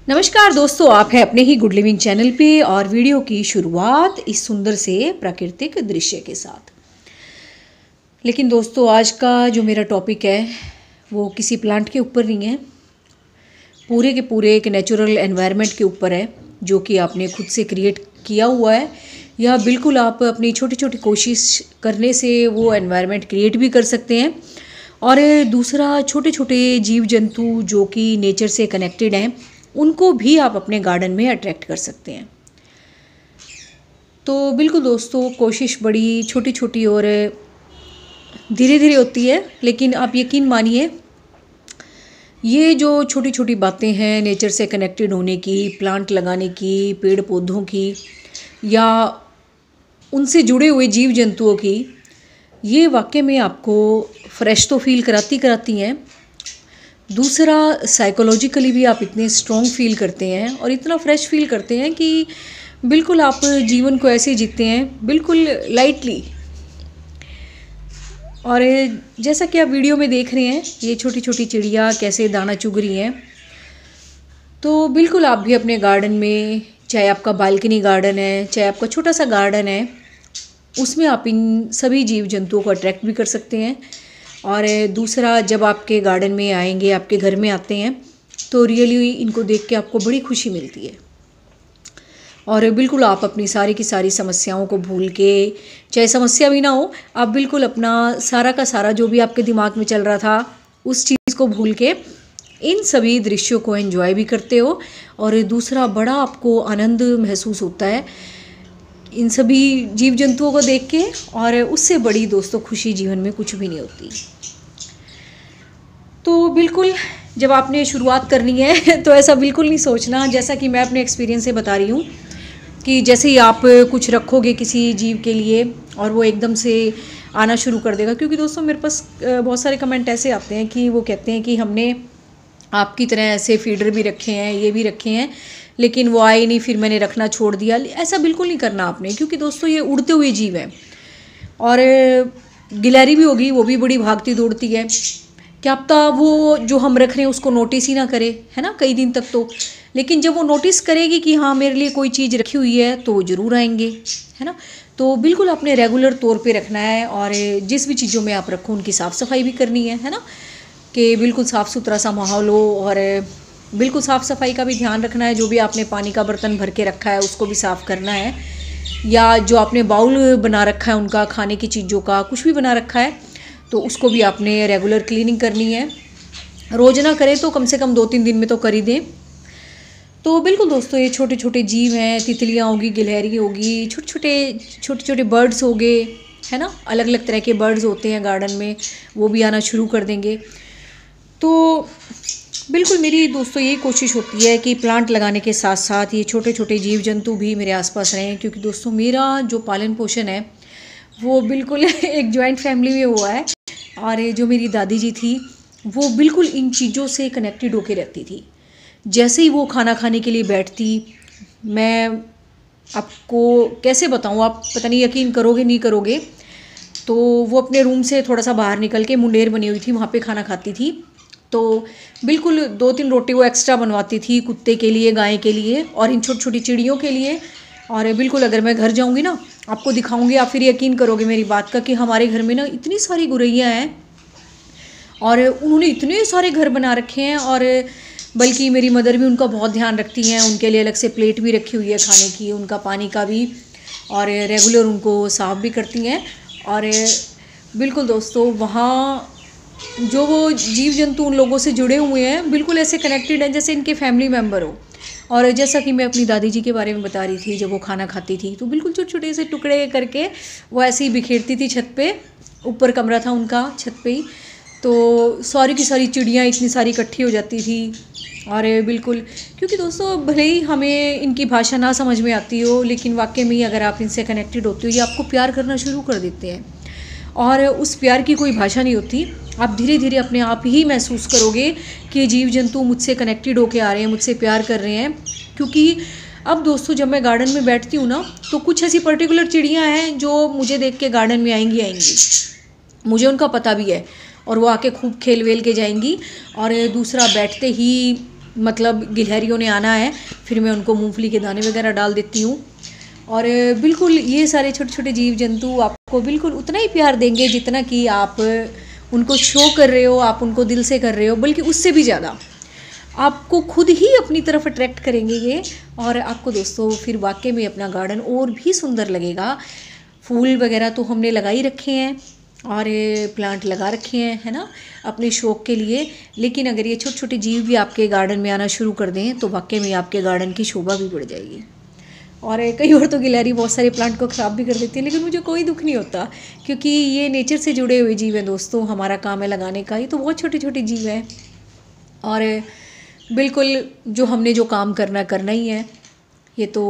नमस्कार दोस्तों, आप हैं अपने ही गुड लिविंग चैनल पे और वीडियो की शुरुआत इस सुंदर से प्राकृतिक दृश्य के साथ। लेकिन दोस्तों, आज का जो मेरा टॉपिक है वो किसी प्लांट के ऊपर नहीं है, पूरे के पूरे एक नेचुरल एनवायरनमेंट के ऊपर है जो कि आपने खुद से क्रिएट किया हुआ है, या बिल्कुल आप अपनी छोटी छोटी कोशिश करने से वो एनवायरनमेंट क्रिएट भी कर सकते हैं। और दूसरा, छोटे छोटे जीव जंतु जो कि नेचर से कनेक्टेड हैं उनको भी आप अपने गार्डन में अट्रैक्ट कर सकते हैं। तो बिल्कुल दोस्तों, कोशिश बड़ी छोटी छोटी और धीरे धीरे होती है, लेकिन आप यकीन मानिए ये जो छोटी छोटी बातें हैं नेचर से कनेक्टेड होने की, प्लांट लगाने की, पेड़ पौधों की या उनसे जुड़े हुए जीव जंतुओं की, ये वाकई में आपको फ्रेश तो फील कराती हैं। दूसरा, साइकोलॉजिकली भी आप इतने स्ट्रॉन्ग फील करते हैं और इतना फ्रेश फील करते हैं कि बिल्कुल आप जीवन को ऐसे जीते हैं, बिल्कुल लाइटली। और जैसा कि आप वीडियो में देख रहे हैं, ये छोटी छोटी चिड़िया कैसे दाना चुग रही हैं। तो बिल्कुल आप भी अपने गार्डन में, चाहे आपका बालकनी गार्डन है, चाहे आपका छोटा सा गार्डन है, उसमें आप इन सभी जीव जंतुओं को अट्रैक्ट भी कर सकते हैं। और दूसरा, जब आपके गार्डन में आएंगे, आपके घर में आते हैं, तो रियली इनको देख के आपको बड़ी खुशी मिलती है। और बिल्कुल आप अपनी सारी की सारी समस्याओं को भूल के, चाहे समस्या भी ना हो, आप बिल्कुल अपना सारा का सारा जो भी आपके दिमाग में चल रहा था उस चीज़ को भूल के इन सभी दृश्यों को एंजॉय भी करते हो। और दूसरा, बड़ा आपको आनंद महसूस होता है इन सभी जीव जंतुओं को देख के, और उससे बड़ी दोस्तों खुशी जीवन में कुछ भी नहीं होती। तो बिल्कुल जब आपने शुरुआत करनी है तो ऐसा बिल्कुल नहीं सोचना, जैसा कि मैं अपने एक्सपीरियंस से बता रही हूँ कि जैसे ही आप कुछ रखोगे किसी जीव के लिए और वो एकदम से आना शुरू कर देगा। क्योंकि दोस्तों, मेरे पास बहुत सारे कमेंट ऐसे आते हैं कि वो कहते हैं कि हमने आपकी तरह ऐसे फीडर भी रखे हैं, ये भी रखे हैं, लेकिन वो आए नहीं, फिर मैंने रखना छोड़ दिया। ऐसा बिल्कुल नहीं करना आपने, क्योंकि दोस्तों ये उड़ते हुए जीव हैं। और गिलहरी भी होगी, वो भी बड़ी भागती दौड़ती है, क्या पता वो जो हम रख रहे हैं उसको नोटिस ही ना करे, है ना, कई दिन तक तो। लेकिन जब वो नोटिस करेगी कि हाँ मेरे लिए कोई चीज़ रखी हुई है, तो वो ज़रूर आएंगे, है ना। तो बिल्कुल आपने रेगुलर तौर पे रखना है, और जिस भी चीज़ों में आप रखो उनकी साफ़ सफाई भी करनी है ना, कि बिल्कुल साफ़ सुथरा सा माहौल हो। और बिल्कुल साफ़ सफाई का भी ध्यान रखना है। जो भी आपने पानी का बर्तन भर के रखा है उसको भी साफ़ करना है, या जो आपने बाउल बना रखा है उनका, खाने की चीज़ों का कुछ भी बना रखा है, तो उसको भी आपने रेगुलर क्लीनिंग करनी है। रोज़ ना करें तो कम से कम 2-3 दिन में तो कर ही दें। तो बिल्कुल दोस्तों, ये छोटे छोटे जीव हैं, तितलियाँ होगी, गिलहरी होगी, छोटे छोटे बर्ड्स हो गए, है ना, अलग अलग तरह के बर्ड्स होते हैं गार्डन में, वो भी आना शुरू कर देंगे। तो बिल्कुल मेरी दोस्तों यही कोशिश होती है कि प्लांट लगाने के साथ साथ ये छोटे छोटे जीव जंतु भी मेरे आसपास रहें। क्योंकि दोस्तों, मेरा जो पालन पोषण है वो बिल्कुल एक जॉइंट फैमिली में हुआ है, और जो मेरी दादी जी थी वो बिल्कुल इन चीज़ों से कनेक्टेड होकर रहती थी। जैसे ही वो खाना खाने के लिए बैठती, मैं आपको कैसे बताऊँ, आप पता नहीं यकीन करोगे नहीं करोगे, तो वो अपने रूम से थोड़ा सा बाहर निकल के, मुंडेर बनी हुई थी वहाँ पे खाना खाती थी। तो बिल्कुल 2-3 रोटी वो एक्स्ट्रा बनवाती थी कुत्ते के लिए, गाय के लिए और इन छोटी छोटी चिड़ियों के लिए। और बिल्कुल अगर मैं घर जाऊँगी ना, आपको दिखाऊंगी, आप फिर यकीन करोगे मेरी बात का, कि हमारे घर में ना इतनी सारी गुरैया हैं और उन्होंने इतने सारे घर बना रखे हैं। और बल्कि मेरी मदर भी उनका बहुत ध्यान रखती हैं, उनके लिए अलग से प्लेट भी रखी हुई है खाने की, उनका पानी का भी, और रेगुलर उनको साफ़ भी करती हैं। और बिल्कुल दोस्तों, वहाँ जो वो जीव जंतु उन लोगों से जुड़े हुए हैं, बिल्कुल ऐसे कनेक्टेड हैं जैसे इनके फैमिली मेम्बर हो। और जैसा कि मैं अपनी दादी जी के बारे में बता रही थी, जब वो खाना खाती थी तो बिल्कुल छोटे छोटे से टुकड़े करके वो ऐसे ही बिखेरती थी छत पे, ऊपर कमरा था उनका छत पे ही, तो सारी की सारी चिड़ियाँ इतनी सारी इकट्ठी हो जाती थी। और बिल्कुल, क्योंकि दोस्तों भले ही हमें इनकी भाषा ना समझ में आती हो, लेकिन वाकई में अगर आप इनसे कनेक्टेड होते हो, ये आपको प्यार करना शुरू कर देते हैं। और उस प्यार की कोई भाषा नहीं होती, आप धीरे धीरे अपने आप ही महसूस करोगे कि जीव जंतु मुझसे कनेक्टेड होके आ रहे हैं, मुझसे प्यार कर रहे हैं। क्योंकि अब दोस्तों, जब मैं गार्डन में बैठती हूँ ना, तो कुछ ऐसी पर्टिकुलर चिड़ियाँ हैं जो मुझे देख के गार्डन में आएंगी, मुझे उनका पता भी है, और वो आके खूब खेल वेल के जाएंगी। और दूसरा, बैठते ही मतलब गिलहरियों ने आना है, फिर मैं उनको मूंगफली के दाने वगैरह डाल देती हूँ। और बिल्कुल ये सारे छोटे छोटे जीव जंतु आपको बिल्कुल उतना ही प्यार देंगे जितना कि आप उनको शो कर रहे हो, आप उनको दिल से कर रहे हो, बल्कि उससे भी ज़्यादा आपको खुद ही अपनी तरफ अट्रैक्ट करेंगे ये। और आपको दोस्तों फिर वाकई में अपना गार्डन और भी सुंदर लगेगा। फूल वगैरह तो हमने लगा ही रखे हैं और प्लांट लगा रखे हैं, है ना, अपने शौक़ के लिए। लेकिन अगर ये छोटे छोटे जीव भी आपके गार्डन में आना शुरू कर दें तो वाकई में आपके गार्डन की शोभा भी बढ़ जाएगी। और कई और तो गिलहरी बहुत सारे प्लांट को ख़राब भी कर देती है, लेकिन मुझे कोई दुख नहीं होता क्योंकि ये नेचर से जुड़े हुए जीव हैं दोस्तों। हमारा काम है लगाने का, ये तो बहुत छोटे छोटे जीव हैं और बिल्कुल जो हमने जो काम करना ही है। ये तो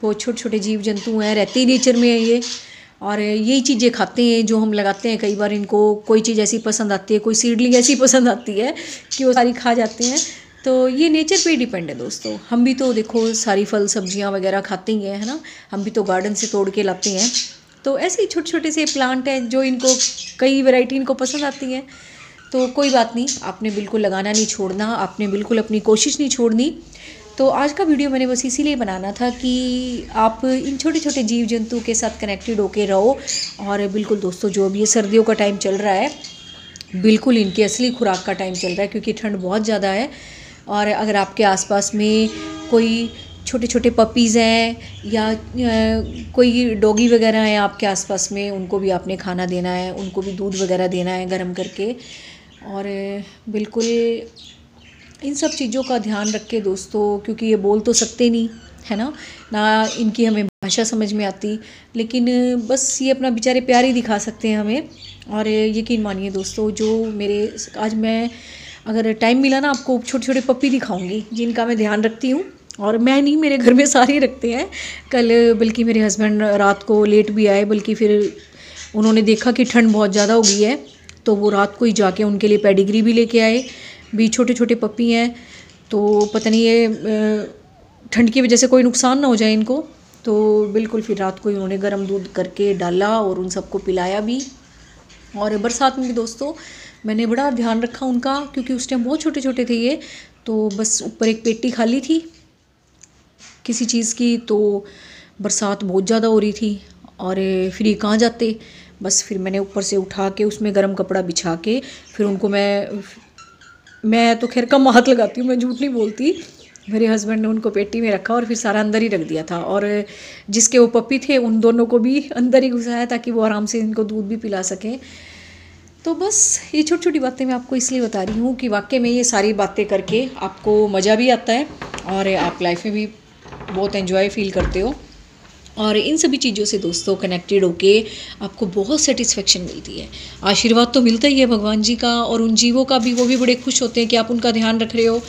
बहुत छोटे छोटे जीव जंतु हैं, रहते ही नेचर में है ये, और यही चीज़ें खाते हैं जो हम लगाते हैं। कई बार इनको कोई चीज़ ऐसी पसंद आती है, कोई सीडलिंग ऐसी पसंद आती है कि वो सारी खा जाते हैं। तो ये नेचर पे ही डिपेंड है दोस्तों। हम भी तो देखो सारी फल सब्जियां वगैरह खाते ही हैं, है ना, हम भी तो गार्डन से तोड़ के लाते हैं। तो ऐसे ही छोटे छोटे से प्लांट हैं जो इनको कई वैरायटी इनको पसंद आती है। तो कोई बात नहीं, आपने बिल्कुल लगाना नहीं छोड़ना, आपने बिल्कुल अपनी कोशिश नहीं छोड़नी। तो आज का वीडियो मैंने बस इसीलिए बनाना था कि आप इन छोटे छोटे जीव जंतु के साथ कनेक्टेड होके रहो। और बिल्कुल दोस्तों जो अब ये सर्दियों का टाइम चल रहा है, बिल्कुल इनकी असली खुराक का टाइम चल रहा है क्योंकि ठंड बहुत ज़्यादा है। और अगर आपके आसपास में कोई छोटे छोटे पपीज़ हैं या कोई डॉगी वगैरह हैं आपके आसपास में, उनको भी आपने खाना देना है, उनको भी दूध वगैरह देना है गर्म करके। और बिल्कुल इन सब चीज़ों का ध्यान रखें दोस्तों, क्योंकि ये बोल तो सकते नहीं, है ना, ना इनकी हमें भाषा समझ में आती, लेकिन बस ये अपना बेचारे प्यार ही दिखा सकते हैं हमें। और यकीन मानिए दोस्तों, जो मेरे आज मैं अगर टाइम मिला ना आपको छोटे छोटे पप्पी दिखाऊंगी जिनका मैं ध्यान रखती हूँ। और मैं नहीं, मेरे घर में सारे रखते हैं। कल बल्कि मेरे हस्बैंड रात को लेट भी आए, बल्कि फिर उन्होंने देखा कि ठंड बहुत ज़्यादा हो गई है तो वो रात को ही जाके उनके लिए पेडिग्री भी लेके आए। भी छोटे छोटे पप्पी हैं तो पता नहीं ये ठंड की वजह से कोई नुकसान ना हो जाए इनको। तो बिल्कुल फिर रात को ही उन्होंने गर्म दूध करके डाला और उन सबको पिलाया भी। और बरसात में भी दोस्तों मैंने बड़ा ध्यान रखा उनका, क्योंकि उस टाइम बहुत छोटे छोटे थे ये। तो बस ऊपर एक पेटी खाली थी किसी चीज़ की, तो बरसात बहुत ज़्यादा हो रही थी और फिर ये कहाँ जाते। बस फिर मैंने ऊपर से उठा के उसमें गर्म कपड़ा बिछा के फिर उनको मैं तो खैर कम हाथ लगाती हूँ, मैं झूठ नहीं बोलती। मेरे हस्बैंड ने उनको पेटी में रखा और फिर सारा अंदर ही रख दिया था। और जिसके वो पप्पी थे उन दोनों को भी अंदर ही घुसाया ताकि वो आराम से इनको दूध भी पिला सकें। तो बस ये छोटी छोटी बातें मैं आपको इसलिए बता रही हूँ कि वाकई में ये सारी बातें करके आपको मज़ा भी आता है और आप लाइफ में भी बहुत एंजॉय फील करते हो। और इन सभी चीज़ों से दोस्तों कनेक्टेड होके आपको बहुत सेटिस्फेक्शन मिलती है। आशीर्वाद तो मिलता ही है भगवान जी का, और उन जीवों का भी, वो भी बड़े खुश होते हैं कि आप उनका ध्यान रख रहे हो।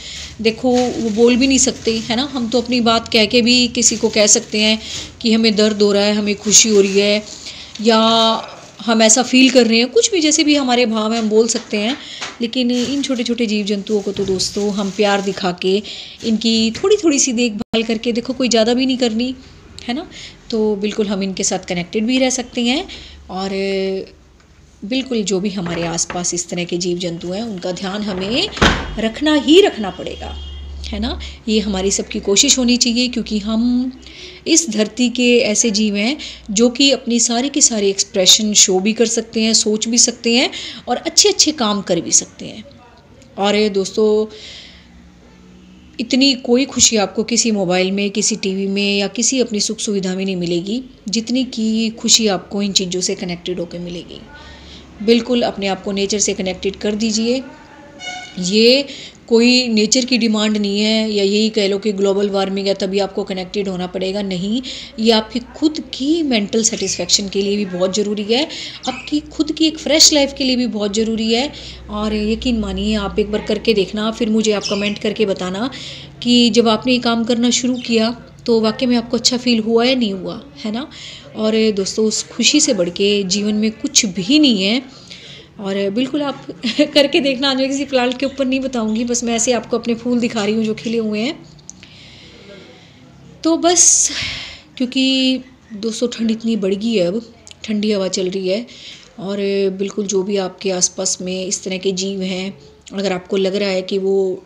देखो वो बोल भी नहीं सकते, है ना, हम तो अपनी बात कह के भी किसी को कह सकते हैं कि हमें दर्द हो रहा है, हमें खुशी हो रही है, या हम ऐसा फील कर रहे हैं, कुछ भी जैसे भी हमारे भाव हैं हम बोल सकते हैं। लेकिन इन छोटे छोटे जीव जंतुओं को तो दोस्तों हम प्यार दिखा के इनकी थोड़ी थोड़ी सी देखभाल करके, देखो कोई ज़्यादा भी नहीं करनी, है ना, तो बिल्कुल हम इनके साथ कनेक्टेड भी रह सकते हैं। और बिल्कुल जो भी हमारे आसपास इस तरह के जीव जंतु हैं उनका ध्यान हमें रखना ही रखना पड़ेगा, है ना। ये हमारी सबकी कोशिश होनी चाहिए, क्योंकि हम इस धरती के ऐसे जीव हैं जो कि अपनी सारे के सारे एक्सप्रेशन शो भी कर सकते हैं, सोच भी सकते हैं और अच्छे अच्छे काम कर भी सकते हैं। और दोस्तों इतनी कोई खुशी आपको किसी मोबाइल में, किसी टीवी में या किसी अपनी सुख सुविधा में नहीं मिलेगी जितनी की खुशी आपको इन चीज़ों से कनेक्टेड होकर मिलेगी। बिल्कुल अपने आप को नेचर से कनेक्टेड कर दीजिए। ये कोई नेचर की डिमांड नहीं है, या यही कह लो कि ग्लोबल वार्मिंग है तभी आपको कनेक्टेड होना पड़ेगा, नहीं। ये आपकी खुद की मेंटल सेटिस्फेक्शन के लिए भी बहुत ज़रूरी है, आपकी खुद की एक फ्रेश लाइफ के लिए भी बहुत ज़रूरी है। और यकीन मानिए आप एक बार करके देखना, फिर मुझे आप कमेंट करके बताना कि जब आपने ये काम करना शुरू किया तो वाकई में आपको अच्छा फील हुआ या नहीं हुआ, है ना। और दोस्तों उस खुशी से बढ़ के जीवन में कुछ भी नहीं है। और बिल्कुल आप करके देखना। आज मैं किसी प्लांट के ऊपर नहीं बताऊंगी, बस मैं ऐसे आपको अपने फूल दिखा रही हूँ जो खिले हुए हैं। तो बस क्योंकि दोस्तों ठंड इतनी बढ़ गई है, अब ठंडी हवा चल रही है, और बिल्कुल जो भी आपके आसपास में इस तरह के जीव हैं, अगर आपको लग रहा है कि वो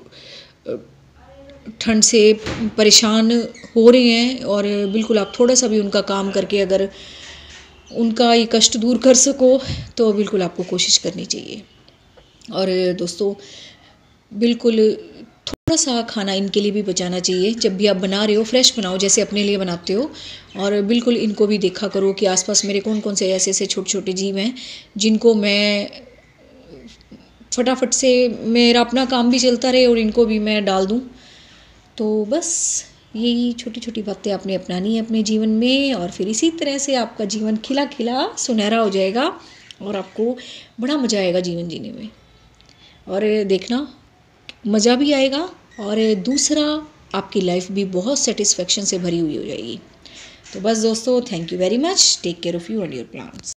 ठंड से परेशान हो रहे हैं, और बिल्कुल आप थोड़ा सा भी उनका काम करके अगर उनका ये कष्ट दूर कर सको तो बिल्कुल आपको कोशिश करनी चाहिए। और दोस्तों बिल्कुल थोड़ा सा खाना इनके लिए भी बचाना चाहिए। जब भी आप बना रहे हो फ्रेश बनाओ, जैसे अपने लिए बनाते हो। और बिल्कुल इनको भी देखा करो कि आसपास मेरे कौन कौन से ऐसे ऐसे छोटे छोटे जीव हैं जिनको मैं फटाफट से मेरा अपना काम भी चलता रहे और इनको भी मैं डाल दूँ। तो बस यही छोटी छोटी बातें आपने अपनानी है अपने जीवन में, और फिर इसी तरह से आपका जीवन खिला खिला सुनहरा हो जाएगा और आपको बड़ा मज़ा आएगा जीवन जीने में। और देखना मज़ा भी आएगा, और दूसरा आपकी लाइफ भी बहुत सेटिस्फेक्शन से भरी हुई हो जाएगी। तो बस दोस्तों, thank you very much, take care of you and your plants.